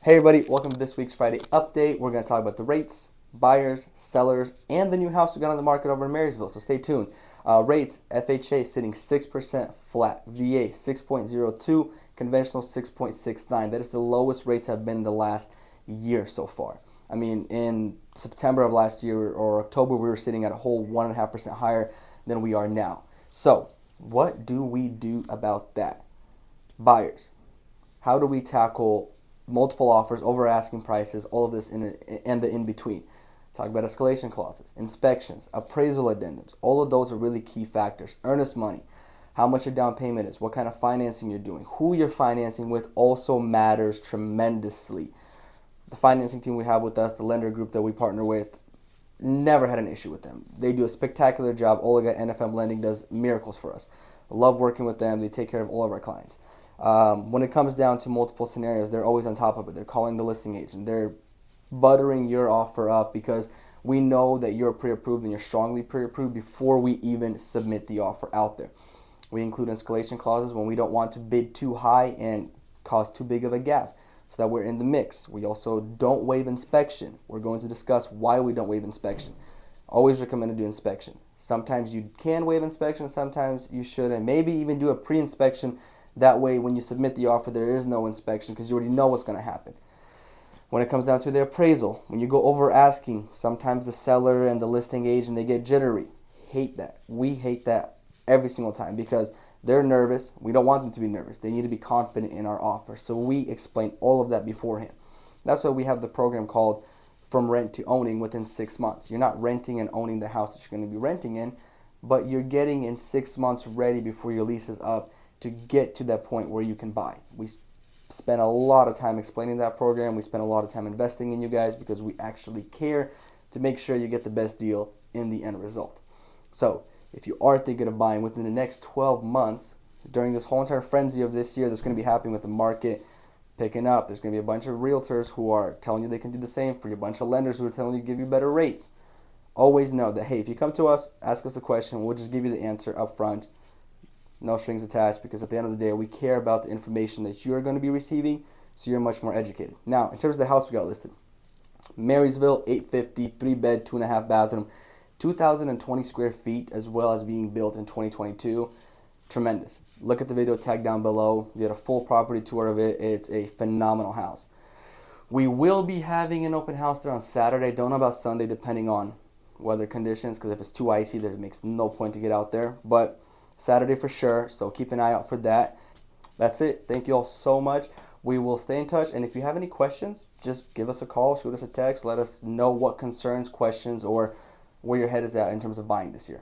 Hey everybody, welcome to this week's Friday update. We're going to talk about the rates, buyers, sellers, and the new house we got on the market over in Marysville, so stay tuned. Rates, FHA sitting 6% flat, VA 6.02, conventional 6.69. That is the lowest rates have been in the last year so far. I mean, in September of last year or October, we were sitting at a whole 1.5% higher than we are now. So, what do we do about that? Buyers, how do we tackle multiple offers, over asking prices, all of this and the in between? Talk about escalation clauses, inspections, appraisal addendums. All of those are really key factors. Earnest money, how much your down payment is, what kind of financing you're doing, who you're financing with also matters tremendously. The financing team we have with us, the lender group that we partner with, never had an issue with them. They do a spectacular job. Olega NFM Lending does miracles for us. I love working with them. They take care of all of our clients. When it comes down to multiple scenarios, they're always on top of it. They're calling the listing agent. They're buttering your offer up because we know that you're pre-approved and you're strongly pre-approved before we even submit the offer out there. We include escalation clauses when we don't want to bid too high and cause too big of a gap, so that we're in the mix. We also don't waive inspection. We're going to discuss why we don't waive inspection. Always recommend to do inspection. Sometimes you can waive inspection, sometimes you shouldn't. Maybe even do a pre-inspection. That way, when you submit the offer, there is no inspection because you already know what's going to happen. When it comes down to the appraisal, when you go over asking, sometimes the seller and the listing agent, they get jittery. Hate that. We hate that every single time because they're nervous. We don't want them to be nervous. They need to be confident in our offer. So we explain all of that beforehand. That's why we have the program called From Rent to Owning within 6 months. You're not renting and owning the house that you're going to be renting in, but you're getting in 6 months ready before your lease is up to get to that point where you can buy. We spend a lot of time explaining that program. We spend a lot of time investing in you guys because we actually care to make sure you get the best deal in the end result. So if you are thinking of buying within the next 12 months, during this whole entire frenzy of this year that's going to be happening with the market picking up, there's going to be a bunch of realtors who are telling you they can do the same for you, a bunch of lenders who are telling you to give you better rates. Always know that, hey, if you come to us, ask us a question, we'll just give you the answer up front. No strings attached, because at the end of the day, we care about the information that you're going to be receiving, so you're much more educated. Now, in terms of the house we got listed, Marysville, 850, 3-bed, 2.5 bathroom, 2,020 square feet, as well as being built in 2022. Tremendous. Look at the video tag down below. You get a full property tour of it. It's a phenomenal house. We will be having an open house there on Saturday. Don't know about Sunday, depending on weather conditions, because if it's too icy, there makes no point to get out there. But Saturday for sure, so keep an eye out for that. That's it. Thank you all so much. We will stay in touch, and if you have any questions, just give us a call, shoot us a text, let us know what concerns, questions, or where your head is at in terms of buying this year.